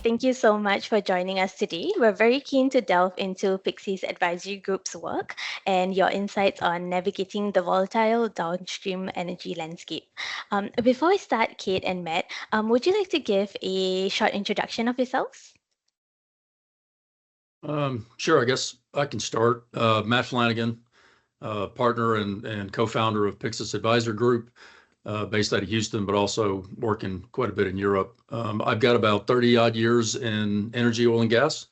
thank you so much for joining us today. We're very keen to delve into Pyxis Advisory Group's work and your insights on navigating the volatile downstream energy landscape. Before we start, Kate and Matt, would you like to give a short introduction of yourselves? Sure, I guess I can start. Matt Flanagan, partner and co-founder of Pyxis Advisory Group, based out of Houston, but also working quite a bit in Europe. I've got about 30 odd years in energy, oil and gas,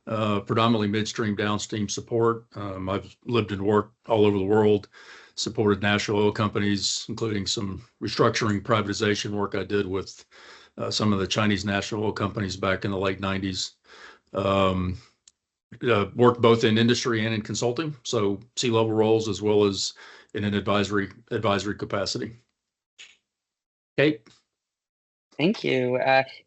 predominantly midstream, downstream support. I've lived and worked all over the world, supported national oil companies, including some restructuring privatization work I did with some of the Chinese national oil companies back in the late 90s. Worked both in industry and in consulting, so C-level roles as well as in an advisory capacity. Kate. Thank you.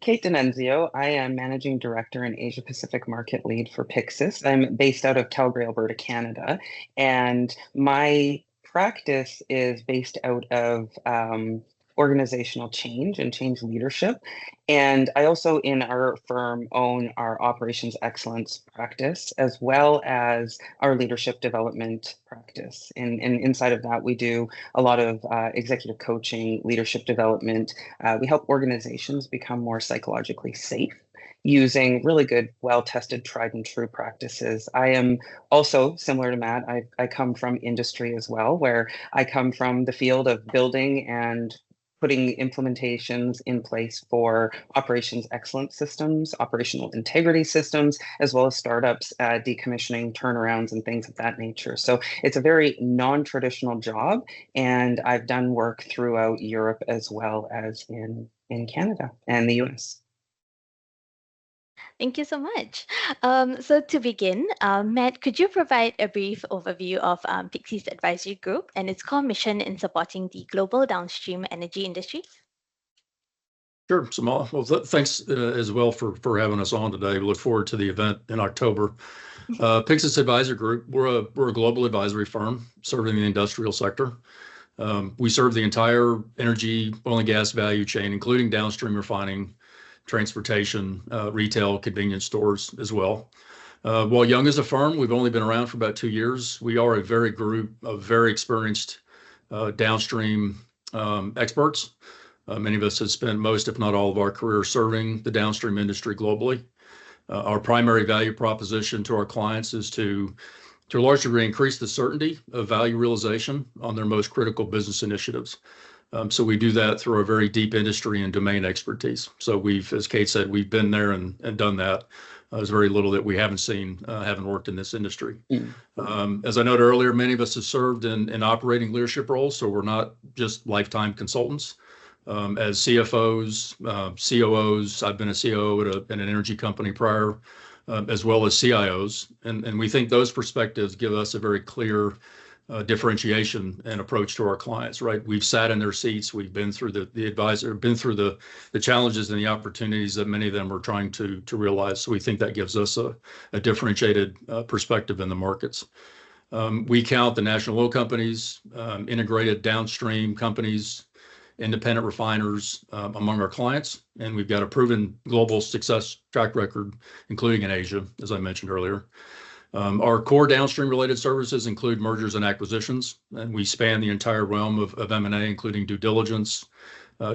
Kate D'Annunzio. I am Managing Director and Asia Pacific Market Lead for Pyxis. I'm based out of Calgary, Alberta, Canada, and my practice is based out of organizational change and change leadership. And I also, in our firm, own our operations excellence practice, as well as our leadership development practice. And inside of that, we do a lot of executive coaching, leadership development. We help organizations become more psychologically safe using really good, well-tested, tried and true practices. I am also, similar to Matt, I come from industry as well, where I come from the field of building and putting implementations in place for operations excellence systems, operational integrity systems, as well as startups, decommissioning, turnarounds, and things of that nature. So it's a very non-traditional job, and I've done work throughout Europe as well as in Canada and the US. Thank you so much. So to begin, Matt, could you provide a brief overview of Pyxis Advisory Group and its core mission in supporting the global downstream energy industry? Sure, Samal. Well, thanks as well for having us on today. We look forward to the event in October. Pyxis Advisory Group, we're a global advisory firm serving the industrial sector. We serve the entire energy, oil and gas value chain, including downstream refining, transportation, retail, convenience stores as well. While young as a firm, we've only been around for about 2 years. We are a group of very experienced downstream experts. Many of us have spent most, if not all, of our career serving the downstream industry globally. Our primary value proposition to our clients is to a large degree, increase the certainty of value realization on their most critical business initiatives. So we do that through our very deep industry and domain expertise. So as Kate said, we've been there and done that. There's very little that we haven't seen, haven't worked in this industry. As I noted earlier, many of us have served in operating leadership roles, so we're not just lifetime consultants. As CFOs, COOs, I've been a COO in an energy company prior, as well as CIOs. And we think those perspectives give us a very clear differentiation and approach to our clients, right? We've sat in their seats. We've been through the challenges and the opportunities that many of them are trying to realize. So we think that gives us a differentiated perspective in the markets. We count the national oil companies, integrated downstream companies, independent refiners among our clients, and we've got a proven global success track record, including in Asia, as I mentioned earlier. Our core downstream related services include mergers and acquisitions, and we span the entire realm of M&A, including due diligence,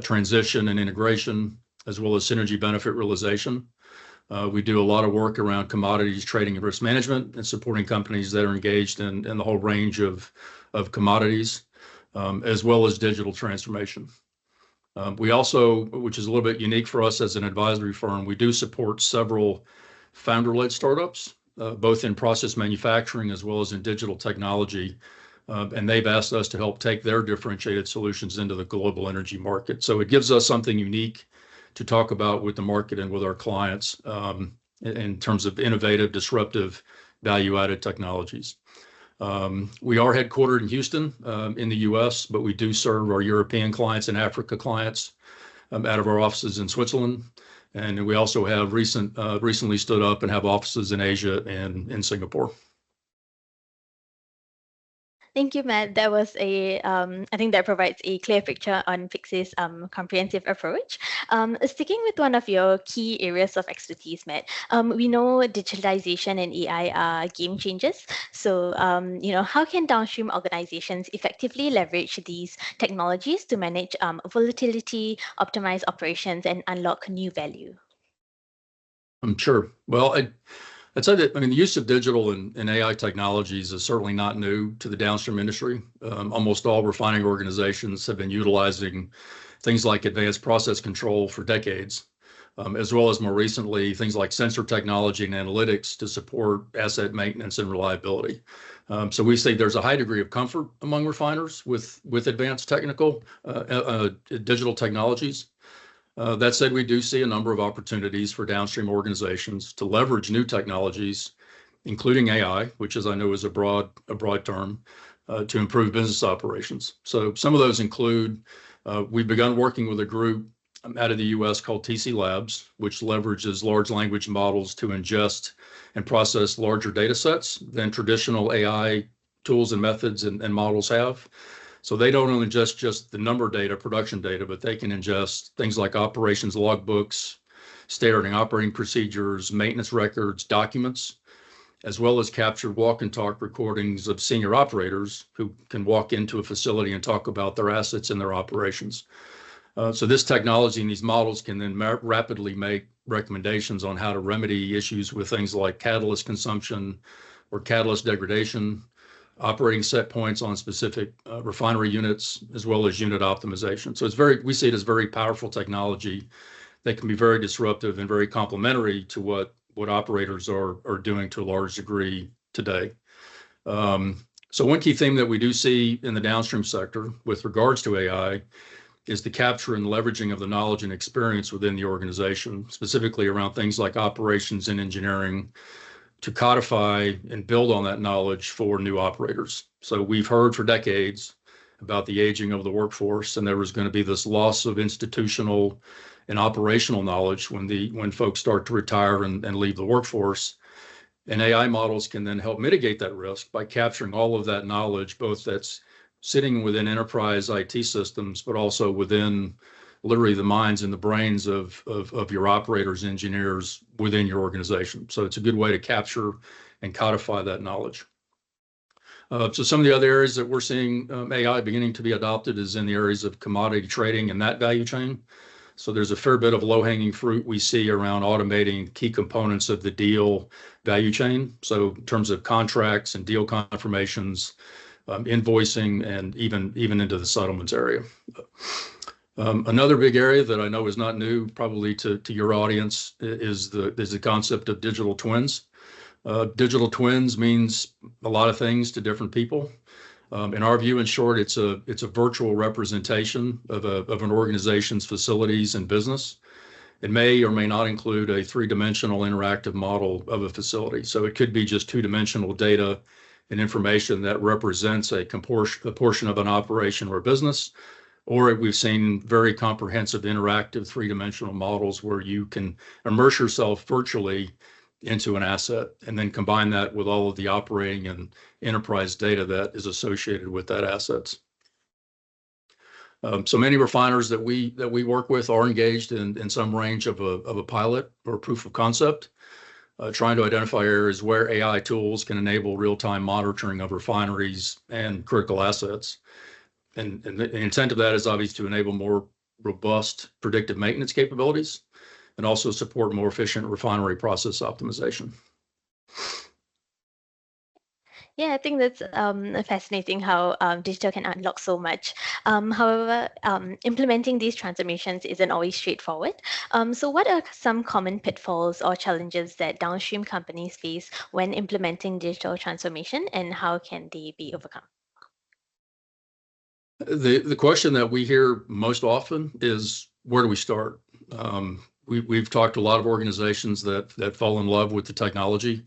transition and integration, as well as synergy benefit realization. We do a lot of work around commodities, trading and risk management, and supporting companies that are engaged in the whole range of commodities, as well as digital transformation. We also, which is a little bit unique for us as an advisory firm, we do support several founder-led startups, both in process manufacturing as well as in digital technology. And they've asked us to help take their differentiated solutions into the global energy market. So it gives us something unique to talk about with the market and with our clients in terms of innovative, disruptive, value-added technologies. We are headquartered in Houston in the US, but we do serve our European clients and Africa clients out of our offices in Switzerland. And we also have recently stood up and have offices in Asia and in Singapore. Thank you, Matt. That was I think that provides a clear picture on Pyxis' comprehensive approach. Sticking with one of your key areas of expertise, Matt, we know digitalization and AI are game changers. So, how can downstream organizations effectively leverage these technologies to manage volatility, optimize operations, and unlock new value? I'm sure. Well, I'd say that, the use of digital and AI technologies is certainly not new to the downstream industry. Almost all refining organizations have been utilizing things like advanced process control for decades, as well as more recently, things like sensor technology and analytics to support asset maintenance and reliability. So we say there's a high degree of comfort among refiners with advanced digital technologies. That said, we do see a number of opportunities for downstream organizations to leverage new technologies, including AI, which, as I know, is a broad term, to improve business operations. So some of those include we've begun working with a group out of the U.S. called TC Labs, which leverages large language models to ingest and process larger data sets than traditional AI tools and methods and models have. So they don't only ingest just the number data, production data, but they can ingest things like operations logbooks, standard operating procedures, maintenance records, documents, as well as capture walk and talk recordings of senior operators who can walk into a facility and talk about their assets and their operations. So this technology and these models can then rapidly make recommendations on how to remedy issues with things like catalyst consumption or catalyst degradation, operating set points on specific refinery units, as well as unit optimization. So we see it as very powerful technology that can be very disruptive and very complementary to what operators are doing to a large degree today. So one key theme that we do see in the downstream sector with regards to AI is the capture and leveraging of the knowledge and experience within the organization, specifically around things like operations and engineering, to codify and build on that knowledge for new operators. So we've heard for decades about the aging of the workforce, and there was going to be this loss of institutional and operational knowledge when folks start to retire and leave the workforce. And AI models can then help mitigate that risk by capturing all of that knowledge, both that's sitting within enterprise IT systems, but also within literally the minds and the brains of your operators, engineers within your organization. So it's a good way to capture and codify that knowledge. So some of the other areas that we're seeing AI beginning to be adopted is in the areas of commodity trading and that value chain. So there's a fair bit of low-hanging fruit we see around automating key components of the deal value chain. So in terms of contracts and deal confirmations, invoicing, and even into the settlements area. Another big area that I know is not new, probably to your audience, is the concept of digital twins. Digital twins means a lot of things to different people. In our view, in short, it's a virtual representation of an organization's facilities and business. It may or may not include a three-dimensional interactive model of a facility. So it could be just two-dimensional data and information that represents a portion of an operation or business, or we've seen very comprehensive interactive three-dimensional models where you can immerse yourself virtually into an asset and then combine that with all of the operating and enterprise data that is associated with that assets. So many refiners that we work with are engaged in some range of a pilot or proof of concept, trying to identify areas where AI tools can enable real-time monitoring of refineries and critical assets. And the intent of that is obviously to enable more robust predictive maintenance capabilities and also support more efficient refinery process optimization. Yeah, I think that's fascinating how digital can unlock so much. However, implementing these transformations isn't always straightforward. So what are some common pitfalls or challenges that downstream companies face when implementing digital transformation, and how can they be overcome? The question that we hear most often is, where do we start? We've talked to a lot of organizations that fall in love with the technology,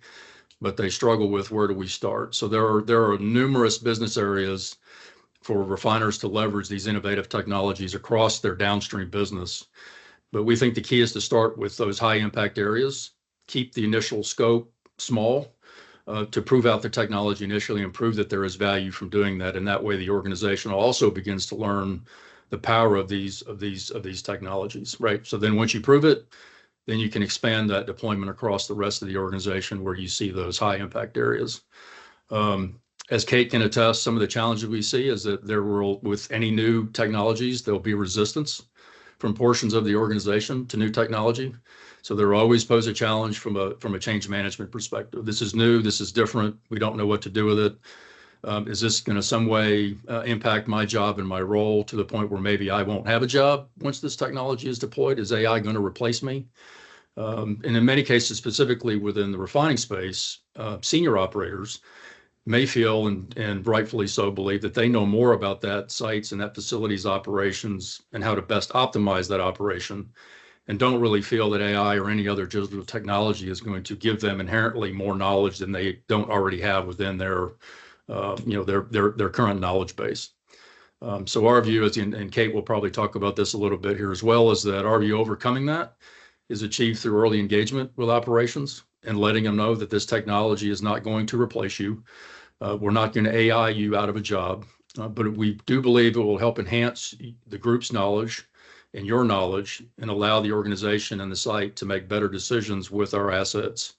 but they struggle with, where do we start? So there are numerous business areas for refiners to leverage these innovative technologies across their downstream business. But we think the key is to start with those high impact areas, keep the initial scope small, to prove out the technology initially and prove that there is value from doing that. And that way, the organization also begins to learn the power of these technologies, right? So then once you prove it, then you can expand that deployment across the rest of the organization where you see those high impact areas. As Kate can attest, some of the challenges we see is that there will, with any new technologies, there'll be resistance from portions of the organization to new technology. So there will always pose a challenge from a change management perspective. This is new, this is different, we don't know what to do with it. Is this going to some way impact my job and my role to the point where maybe I won't have a job once this technology is deployed? Is AI going to replace me? And in many cases, specifically within the refining space, senior operators may feel, and rightfully so, believe that they know more about that site's and that facility's operations and how to best optimize that operation, and don't really feel that AI or any other digital technology is going to give them inherently more knowledge than they don't already have within their their current knowledge base. So our view is, and Kate will probably talk about this a little bit here as well, is that our view overcoming that is achieved through early engagement with operations and letting them know that this technology is not going to replace you. We're not going to AI you out of a job, but we do believe it will help enhance the group's knowledge and your knowledge and allow the organization and the site to make better decisions with our assets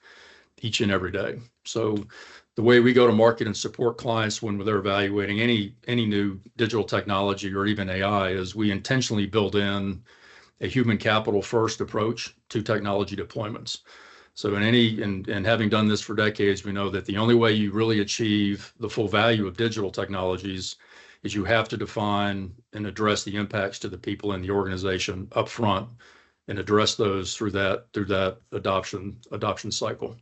each and every day. So the way we go to market and support clients when they're evaluating any new digital technology or even AI is we intentionally build in a human capital first approach to technology deployments. So and having done this for decades, we know that the only way you really achieve the full value of digital technologies is you have to define and address the impacts to the people in the organization up front and address those through that adoption cycle.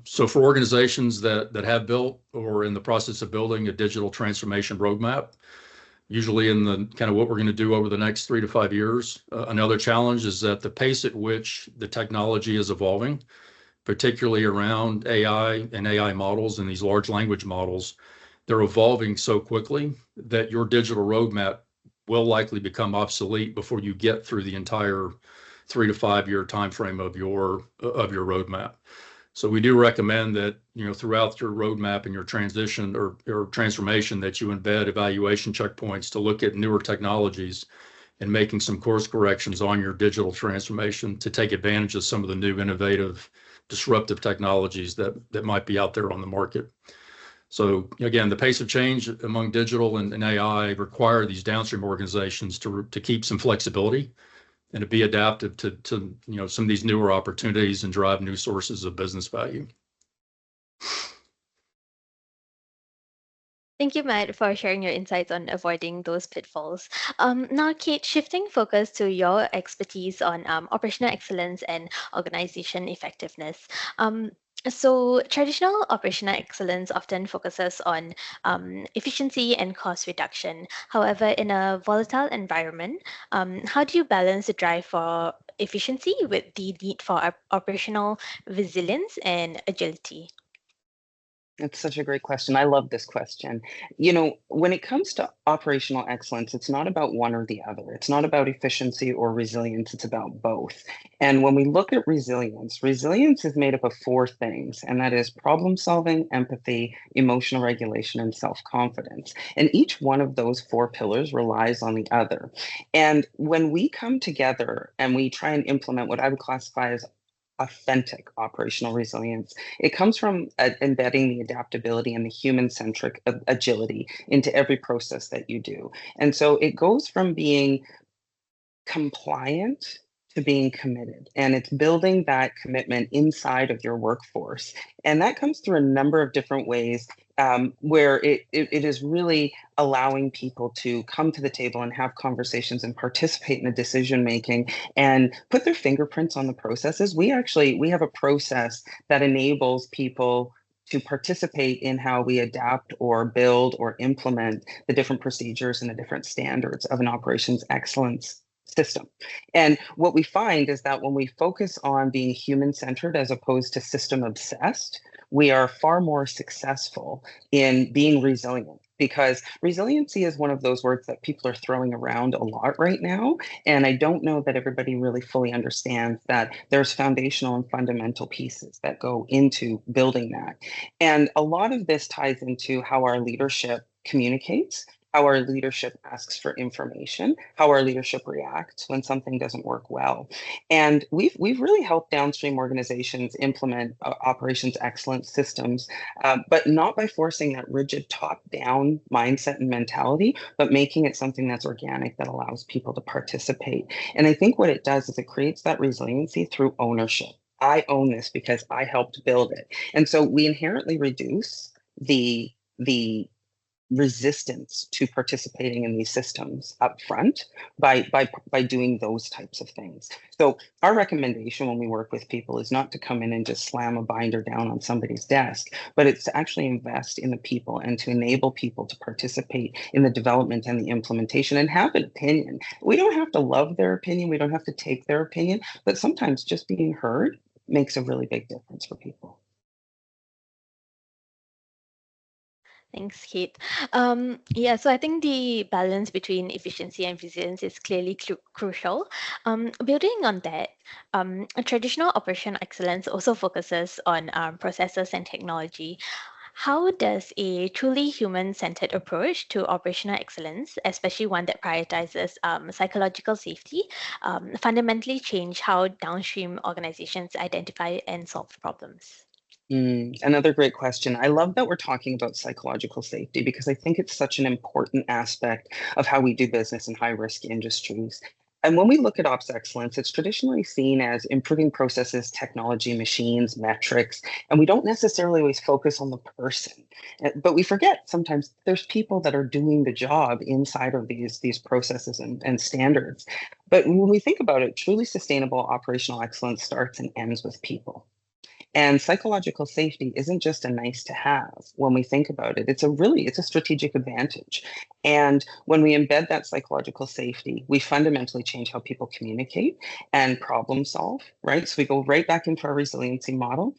So for organizations that have built or in the process of building a digital transformation roadmap, usually in the kind of what we're going to do over the next 3 to 5 years, another challenge is that the pace at which the technology is evolving, particularly around AI and AI models and these large language models, they're evolving so quickly that your digital roadmap will likely become obsolete before you get through the entire 3 to 5 year timeframe of your roadmap. So we do recommend that, throughout your roadmap and your transition or transformation, that you embed evaluation checkpoints to look at newer technologies and making some course corrections on your digital transformation to take advantage of some of the new innovative, disruptive technologies that might be out there on the market. So again, the pace of change among digital and AI require these downstream organizations to keep some flexibility and to be adaptive to some of these newer opportunities and drive new sources of business value. Thank you, Matt, for sharing your insights on avoiding those pitfalls. Now, Kate, shifting focus to your expertise on operational excellence and organization effectiveness. So traditional operational excellence often focuses on efficiency and cost reduction. However, in a volatile environment, how do you balance the drive for efficiency with the need for operational resilience and agility? It's such a great question. I love this question. When it comes to operational excellence, it's not about one or the other. It's not about efficiency or resilience. It's about both. And when we look at resilience is made up of 4 things, and that is problem solving, empathy, emotional regulation, and self-confidence. And each one of those 4 pillars relies on the other. And when we come together and we try and implement what I would classify as authentic operational resilience, it comes from embedding the adaptability and the human-centric agility into every process that you do. And so it goes from being compliant to being committed, and it's building that commitment inside of your workforce. And that comes through a number of different ways, where it is really allowing people to come to the table and have conversations and participate in the decision making and put their fingerprints on the processes. We have a process that enables people to participate in how we adapt or build or implement the different procedures and the different standards of an operations excellence system. And what we find is that when we focus on being human-centered as opposed to system-obsessed, we are far more successful in being resilient because resiliency is one of those words that people are throwing around a lot right now. And I don't know that everybody really fully understands that there's foundational and fundamental pieces that go into building that. And a lot of this ties into how our leadership communicates, how our leadership asks for information, how our leadership reacts when something doesn't work well. And we've really helped downstream organizations implement operations excellence systems, but not by forcing that rigid top-down mindset and mentality, but making it something that's organic that allows people to participate. And I think what it does is it creates that resiliency through ownership. I own this because I helped build it. And so we inherently reduce the resistance to participating in these systems up front by doing those types of things. So our recommendation when we work with people is not to come in and just slam a binder down on somebody's desk, but it's to actually invest in the people and to enable people to participate in the development and the implementation and have an opinion. We don't have to love their opinion, we don't have to take their opinion, but sometimes just being heard makes a really big difference for people. Thanks, Kate. Yeah, so I think the balance between efficiency and resilience is clearly crucial. Building on that, traditional operational excellence also focuses on processes and technology. How does a truly human-centered approach to operational excellence, especially one that prioritizes psychological safety, fundamentally change how downstream organizations identify and solve problems? Another great question. I love that we're talking about psychological safety because I think it's such an important aspect of how we do business in high-risk industries. And when we look at ops excellence, it's traditionally seen as improving processes, technology, machines, metrics, and we don't necessarily always focus on the person. But we forget sometimes there's people that are doing the job inside of these processes and standards. But when we think about it, truly sustainable operational excellence starts and ends with people. And psychological safety isn't just a nice to have when we think about it. It's a strategic advantage. And when we embed that psychological safety, we fundamentally change how people communicate and problem solve, right? So we go right back into our resiliency model.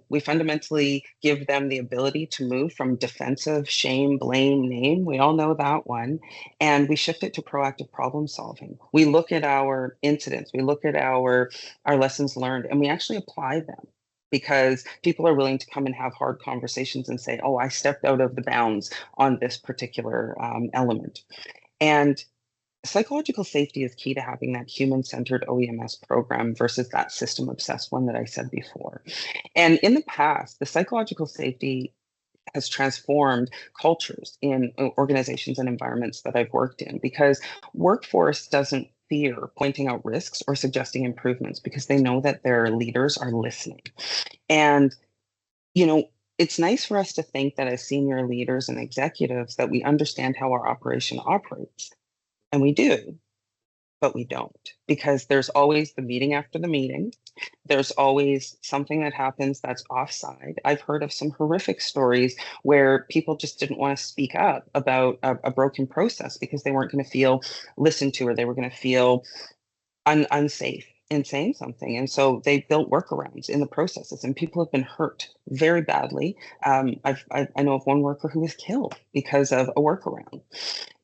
We fundamentally give them the ability to move from defensive, shame, blame, name. We all know that one. And we shift it to proactive problem solving. We look at our incidents, we look at our lessons learned, and we actually apply them, because people are willing to come and have hard conversations and say, oh, I stepped out of the bounds on this particular element. And psychological safety is key to having that human-centered OEMS program versus that system-obsessed one that I said before. And in the past, the psychological safety has transformed cultures in organizations and environments that I've worked in, because workforce doesn't fear pointing out risks or suggesting improvements because they know that their leaders are listening. And, it's nice for us to think that as senior leaders and executives that we understand how our operation operates. And we do, but we don't, because there's always the meeting after the meeting. There's always something that happens that's offside. I've heard of some horrific stories where people just didn't want to speak up about a broken process because they weren't going to feel listened to, or they were going to feel unsafe in saying something. And so they built workarounds in the processes, and people have been hurt very badly. I know of one worker who was killed because of a workaround.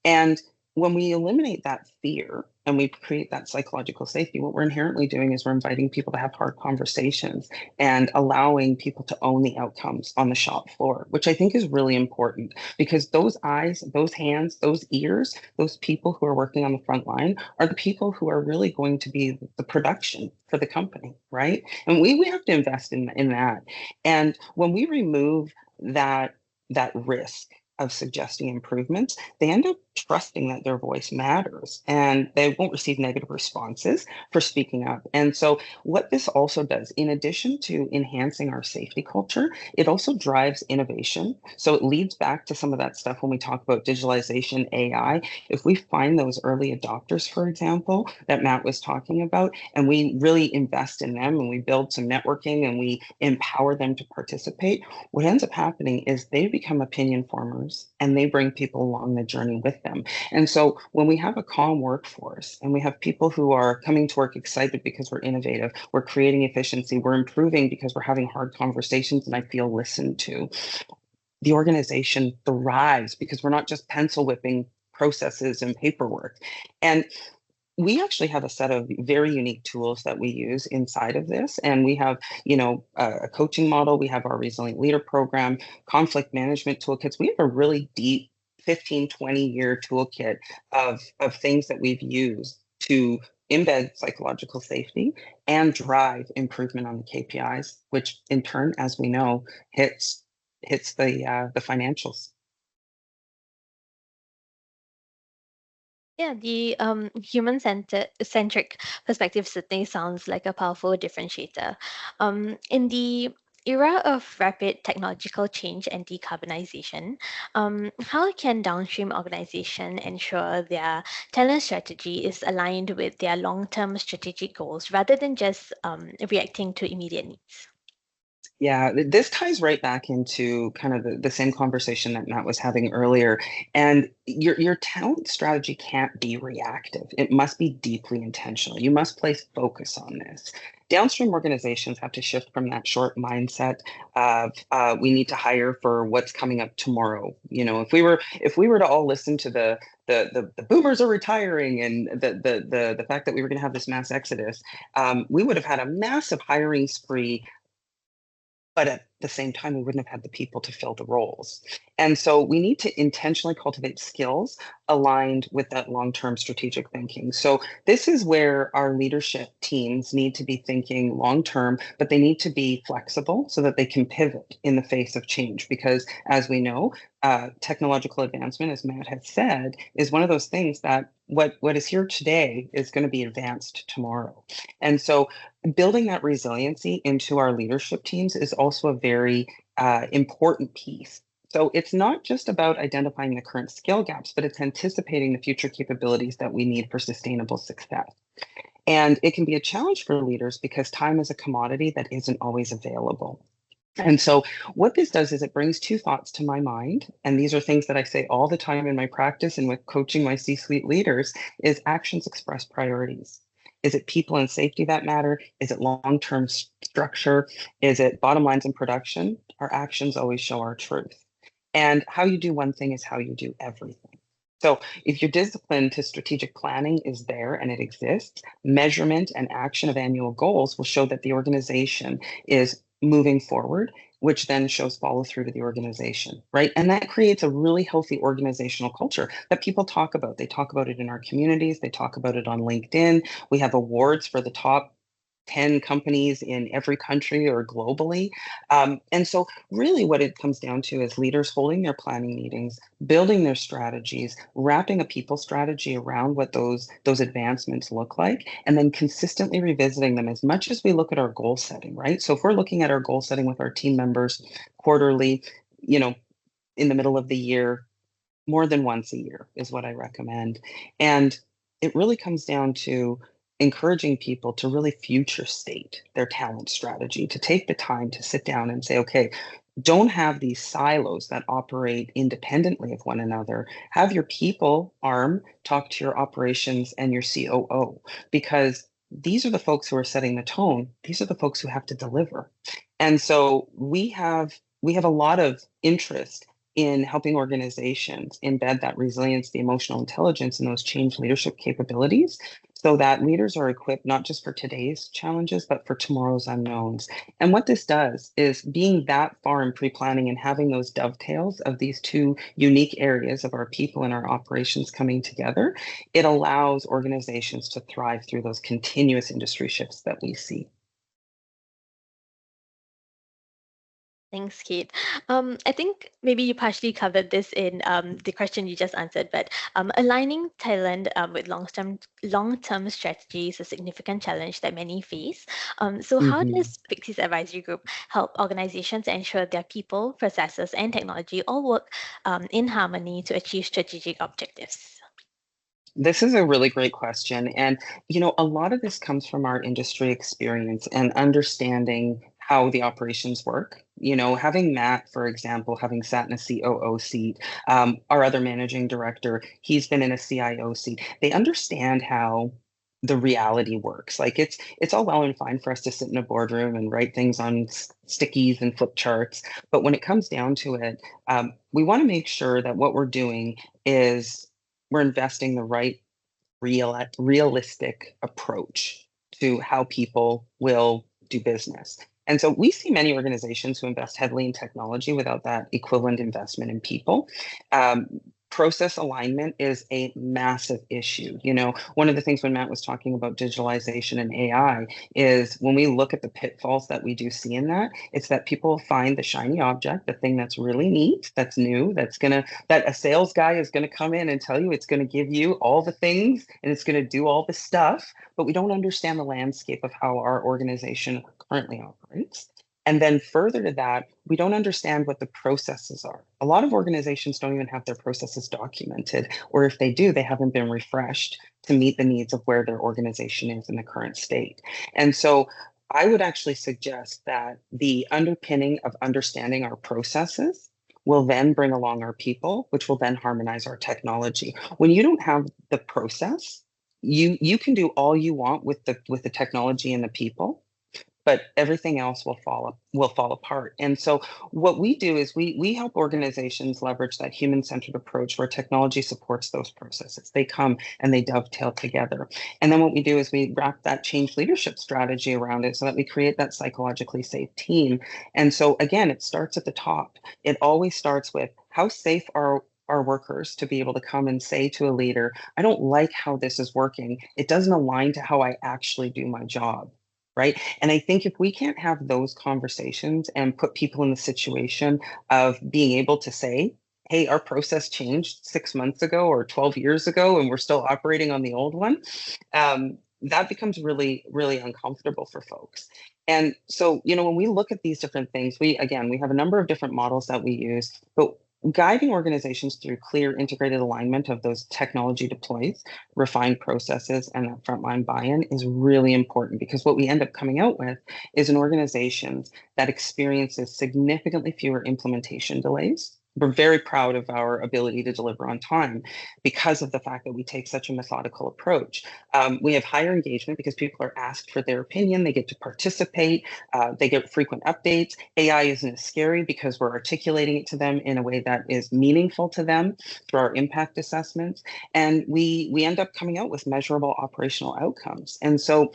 And when we eliminate that fear and we create that psychological safety, what we're inherently doing is we're inviting people to have hard conversations and allowing people to own the outcomes on the shop floor, which I think is really important, because those eyes, those hands, those ears, those people who are working on the front line are the people who are really going to be the production for the company, right? And we have to invest in that. And when we remove that risk of suggesting improvements, they end up trusting that their voice matters, and they won't receive negative responses for speaking up. And so what this also does, in addition to enhancing our safety culture, it also drives innovation. So it leads back to some of that stuff when we talk about digitalization, AI. If we find those early adopters, for example, that Matt was talking about, and we really invest in them and we build some networking and we empower them to participate, what ends up happening is they become opinion formers and they bring people along the journey with them. And so when we have a calm workforce and we have people who are coming to work excited because we're innovative, we're creating efficiency, we're improving because we're having hard conversations and I feel listened to, the organization thrives because we're not just pencil whipping processes and paperwork. And we actually have a set of very unique tools that we use inside of this. And we have, a coaching model. We have our Resilient Leader program, conflict management toolkits. We have a really deep 15, 20-year toolkit of things that we've used to embed psychological safety and drive improvement on the KPIs, which in turn, as we know, hits the financials. Yeah, the human-centric perspective certainly sounds like a powerful differentiator. In the era of rapid technological change and decarbonization, how can downstream organization ensure their talent strategy is aligned with their long-term strategic goals rather than just reacting to immediate needs? Yeah, this ties right back into kind of the same conversation that Matt was having earlier. And your talent strategy can't be reactive. It must be deeply intentional. You must place focus on this. Downstream organizations have to shift from that short mindset of we need to hire for what's coming up tomorrow. If we were to all listen to the boomers are retiring and the fact that we were going to have this mass exodus, we would have had a massive hiring spree, but at the same time, we wouldn't have had the people to fill the roles. And so we need to intentionally cultivate skills aligned with that long-term strategic thinking. So this is where our leadership teams need to be thinking long-term, but they need to be flexible so that they can pivot in the face of change. Because as we know, technological advancement, as Matt has said, is one of those things that what is here today is going to be advanced tomorrow. And so building that resiliency into our leadership teams is also a very important piece. So it's not just about identifying the current skill gaps, but it's anticipating the future capabilities that we need for sustainable success. And it can be a challenge for leaders because time is a commodity that isn't always available. And so what this does is it brings two thoughts to my mind, and these are things that I say all the time in my practice and with coaching my C-suite leaders, is actions express priorities. Is it people and safety that matter? Is it long-term structure? Is it bottom lines in production? Our actions always show our truth. And how you do one thing is how you do everything. So if your discipline to strategic planning is there and it exists, measurement and action of annual goals will show that the organization is moving forward, which then shows follow through to the organization, right? And that creates a really healthy organizational culture that people talk about. They talk about it in our communities. They talk about it on LinkedIn. We have awards for the top 10 companies in every country or globally. And so really what it comes down to is leaders holding their planning meetings, building their strategies, wrapping a people strategy around what those advancements look like, and then consistently revisiting them as much as we look at our goal setting, right? So if we're looking at our goal setting with our team members quarterly, in the middle of the year, more than once a year is what I recommend. And it really comes down to encouraging people to really future state their talent strategy, to take the time to sit down and say, okay, don't have these silos that operate independently of one another. Have your people arm talk to your operations and your COO, because these are the folks who are setting the tone. These are the folks who have to deliver. And so we have a lot of interest in helping organizations embed that resilience, the emotional intelligence, and those change leadership capabilities so that leaders are equipped not just for today's challenges, but for tomorrow's unknowns. And what this does is being that far in pre-planning and having those dovetails of these two unique areas of our people and our operations coming together, it allows organizations to thrive through those continuous industry shifts that we see. Thanks, Kate. I think maybe you partially covered this in the question you just answered, but aligning talent with long-term strategy is a significant challenge that many face. So how Mhm. does Pyxis Advisory Group help organizations ensure their people, processes, and technology all work in harmony to achieve strategic objectives? This is a really great question. And, a lot of this comes from our industry experience and understanding how the operations work. Having Matt, for example, having sat in a COO seat, our other managing director, he's been in a CIO seat. They understand how the reality works. Like it's all well and fine for us to sit in a boardroom and write things on stickies and flip charts, but when it comes down to it, we want to make sure that what we're doing is we're investing the right realistic approach to how people will do business. And so we see many organizations who invest heavily in technology without that equivalent investment in people. Process alignment is a massive issue. You know, one of the things when Matt was talking about digitalization and AI is when we look at the pitfalls that we do see in that, it's that people find the shiny object, the thing that's really neat, that's new, that a sales guy is gonna come in and tell you it's gonna give you all the things and it's gonna do all the stuff, but we don't understand the landscape of how our organization currently operates. And then further to that, we don't understand what the processes are. A lot of organizations don't even have their processes documented, or if they do, they haven't been refreshed to meet the needs of where their organization is in the current state. And so I would actually suggest that the underpinning of understanding our processes will then bring along our people, which will then harmonize our technology. When you don't have the process, you can do all you want with the technology and the people, but everything else will fall apart. And so what we do is we help organizations leverage that human-centered approach where technology supports those processes. They come and they dovetail together. And then what we do is we wrap that change leadership strategy around it so that we create that psychologically safe team. And so again, it starts at the top. It always starts with how safe are our workers to be able to come and say to a leader, I don't like how this is working. It doesn't align to how I actually do my job. Right. And I think if we can't have those conversations and put people in the situation of being able to say, hey, our process changed 6 months ago or 12 years ago, and we're still operating on the old one, that becomes really, really uncomfortable for folks. And so, you know, when we look at these different things, we have a number of different models that we use, but guiding organizations through clear integrated alignment of those technology deploys, refined processes, and that frontline buy-in is really important, because what we end up coming out with is an organization that experiences significantly fewer implementation delays. We're very proud of our ability to deliver on time because of the fact that we take such a methodical approach. We have higher engagement because people are asked for their opinion, they get to participate, they get frequent updates. AI isn't as scary because we're articulating it to them in a way that is meaningful to them through our impact assessments. And we end up coming out with measurable operational outcomes. And so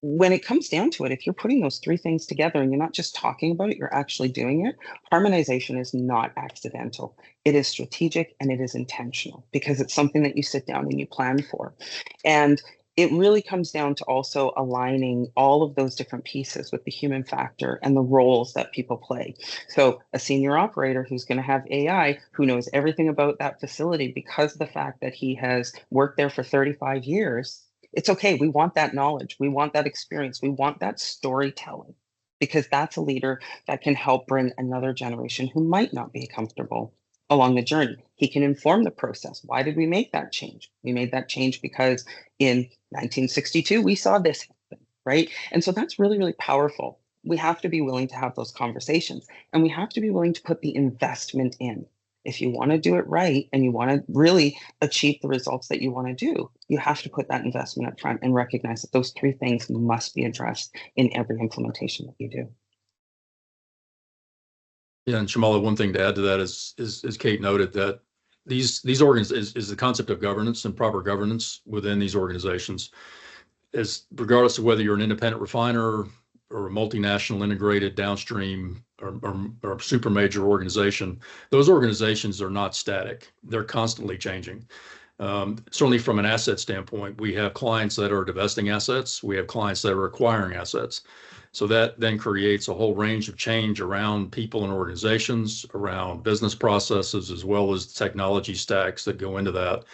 when it comes down to it, if you're putting those three things together and you're not just talking about it, you're actually doing it, harmonization is not accidental. It is strategic and it is intentional because it's something that you sit down and you plan for. And it really comes down to also aligning all of those different pieces with the human factor and the roles that people play. So a senior operator who's going to have AI, who knows everything about that facility because of the fact that he has worked there for 35 years, it's okay. We want that knowledge. We want that experience. We want that storytelling, because that's a leader that can help bring another generation who might not be comfortable along the journey. He can inform the process. Why did we make that change? We made that change because in 1962, we saw this happen, right? And so that's really, really powerful. We have to be willing to have those conversations, and we have to be willing to put the investment in. If you want to do it right and you want to really achieve the results that you want to do, you have to put that investment up front and recognize that those three things must be addressed in every implementation that you do. Yeah, and Shamala, one thing to add to that is Kate noted, that these organizations is the concept of governance and proper governance within these organizations. Is regardless of whether you're an independent refiner or a multinational integrated downstream or super major organization, those organizations are not static. They're constantly changing. Certainly from an asset standpoint, we have clients that are divesting assets. We have clients that are acquiring assets. So that then creates a whole range of change around people and organizations, around business processes, as well as technology stacks that go into that.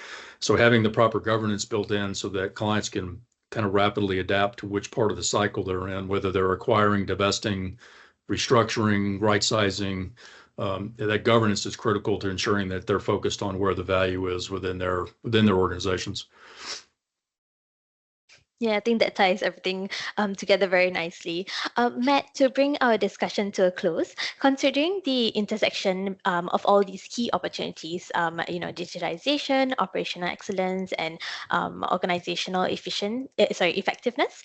So having the proper governance built in so that clients can kind of rapidly adapt to which part of the cycle they're in, whether they're acquiring, divesting, restructuring, right sizing. That governance is critical to ensuring that they're focused on where the value is within their organizations. Yeah, I think that ties everything together very nicely. Matt, to bring our discussion to a close, considering the intersection of all these key opportunities, digitization, operational excellence, and organizational effectiveness,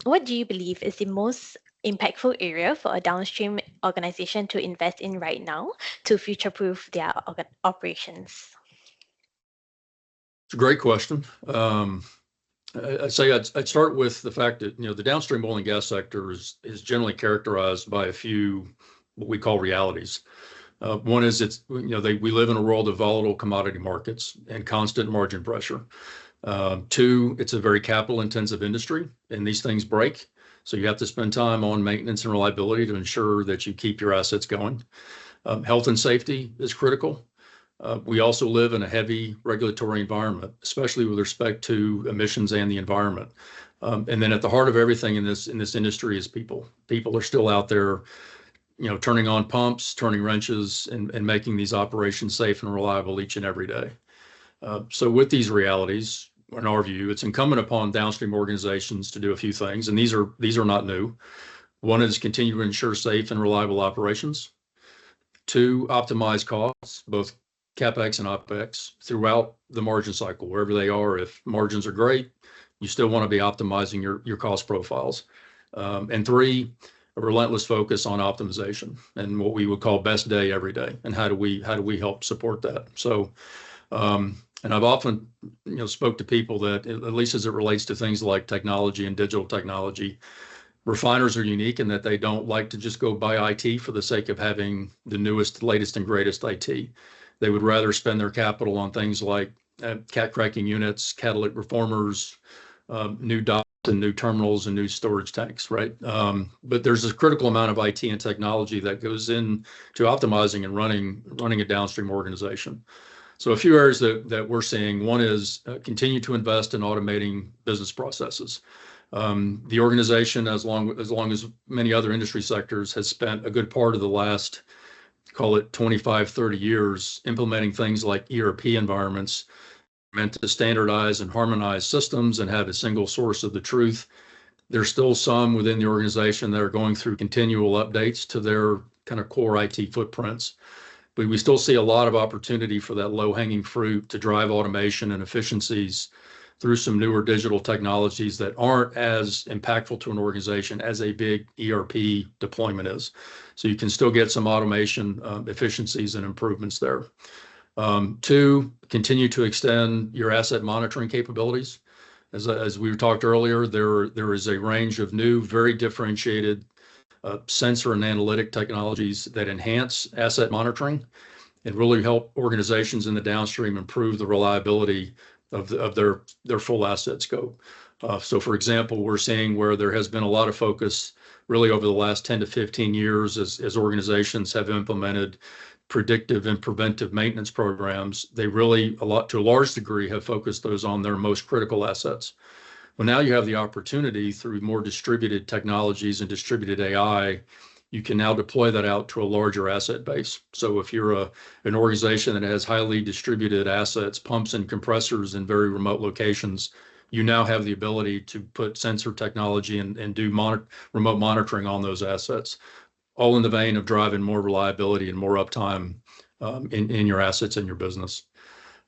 what do you believe is the most impactful area for a downstream organization to invest in right now to future-proof their operations? It's a great question. I'd say I'd start with the fact that the downstream oil and gas sector is generally characterized by a few what we call realities. One is we live in a world of volatile commodity markets and constant margin pressure. Two, it's a very capital intensive industry and these things break. So you have to spend time on maintenance and reliability to ensure that you keep your assets going. Health and safety is critical. We also live in a heavy regulatory environment, especially with respect to emissions and the environment. And then at the heart of everything in this industry is people. People are still out there, turning on pumps, turning wrenches, and making these operations safe and reliable each and every day. So with these realities, in our view, it's incumbent upon downstream organizations to do a few things, and these are not new. One is continue to ensure safe and reliable operations. Two, optimize costs, both CapEx and OpEx, throughout the margin cycle, wherever they are. If margins are great, you still want to be optimizing your cost profiles. And three, a relentless focus on optimization and what we would call best day every day. And how do we help support that? So, and I've often, spoke to people that, at least as it relates to things like technology and digital technology, refiners are unique in that they don't like to just go buy IT for the sake of having the newest, latest, and greatest IT. They would rather spend their capital on things like cat cracking units, catalytic reformers, new docks and new terminals and new storage tanks, right? But there's a critical amount of IT and technology that goes into optimizing and running a downstream organization. So a few areas that we're seeing, one is continue to invest in automating business processes. The organization, as long as many other industry sectors, has spent a good part of the last, call it 25, 30 years, implementing things like ERP environments meant to standardize and harmonize systems and have a single source of the truth. There's still some within the organization that are going through continual updates to their kind of core IT footprints. But we still see a lot of opportunity for that low-hanging fruit to drive automation and efficiencies through some newer digital technologies that aren't as impactful to an organization as a big ERP deployment is. So you can still get some automation efficiencies and improvements there. Two, continue to extend your asset monitoring capabilities. As we talked earlier, there is a range of new, very differentiated sensor and analytic technologies that enhance asset monitoring and really help organizations in the downstream improve the reliability of their full asset scope. So for example, we're seeing where there has been a lot of focus really over the last 10 to 15 years as organizations have implemented predictive and preventive maintenance programs. They really, to a large degree, have focused those on their most critical assets. Well, now you have the opportunity through more distributed technologies and distributed AI, you can now deploy that out to a larger asset base. So if you're an organization that has highly distributed assets, pumps and compressors in very remote locations, you now have the ability to put sensor technology and do remote monitoring on those assets, all in the vein of driving more reliability and more uptime in your assets and your business.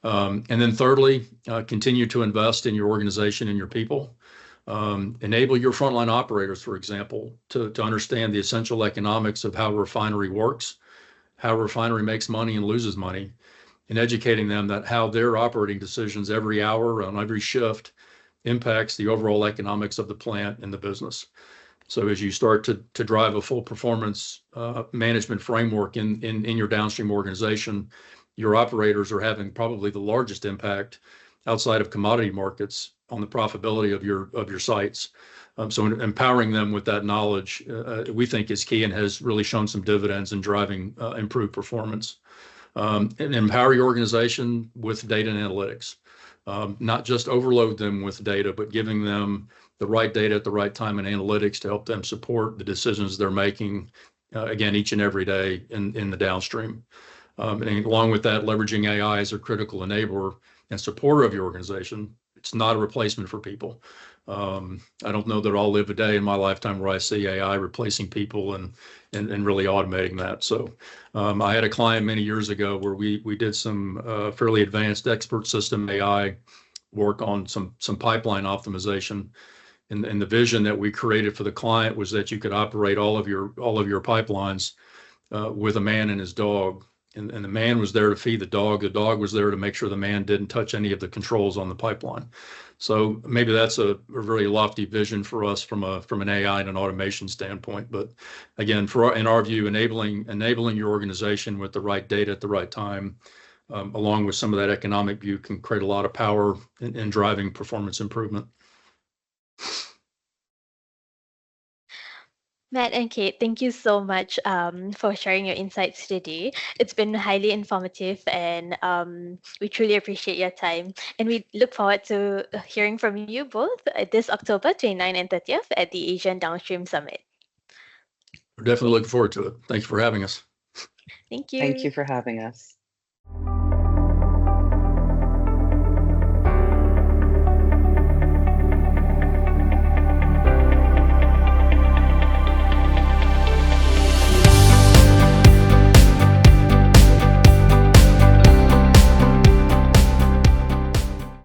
And then thirdly, continue to invest in your organization and your people. Enable your frontline operators, for example, to understand the essential economics of how a refinery works, how a refinery makes money and loses money, and educating them that how their operating decisions every hour on every shift impacts the overall economics of the plant and the business. So as you start to drive a full performance management framework in your downstream organization, your operators are having probably the largest impact outside of commodity markets on the profitability of your sites. So empowering them with that knowledge, we think is key and has really shown some dividends in driving improved performance. And empower your organization with data and analytics. Not just overload them with data, but giving them the right data at the right time and analytics to help them support the decisions they're making, again, each and every day in the downstream. And along with that, leveraging AI as a critical enabler and supporter of your organization, it's not a replacement for people. I don't know that I'll live a day in my lifetime where I see AI replacing people and really automating that. So I had a client many years ago where we did some fairly advanced expert system AI work on some pipeline optimization. And the vision that we created for the client was that you could operate all of your pipelines with a man and his dog. And the man was there to feed the dog. The dog was there to make sure the man didn't touch any of the controls on the pipeline. So maybe that's a very lofty vision for us from an AI and an automation standpoint. But again, in our view, enabling your organization with the right data at the right time, along with some of that economic view, can create a lot of power in driving performance improvement. Matt and Kate, thank you so much for sharing your insights today. It's been highly informative, and we truly appreciate your time. And we look forward to hearing from you both this October 29th and 30th at the Asian Downstream Summit. We're definitely looking forward to it. Thank you for having us. Thank you. Thank you for having us.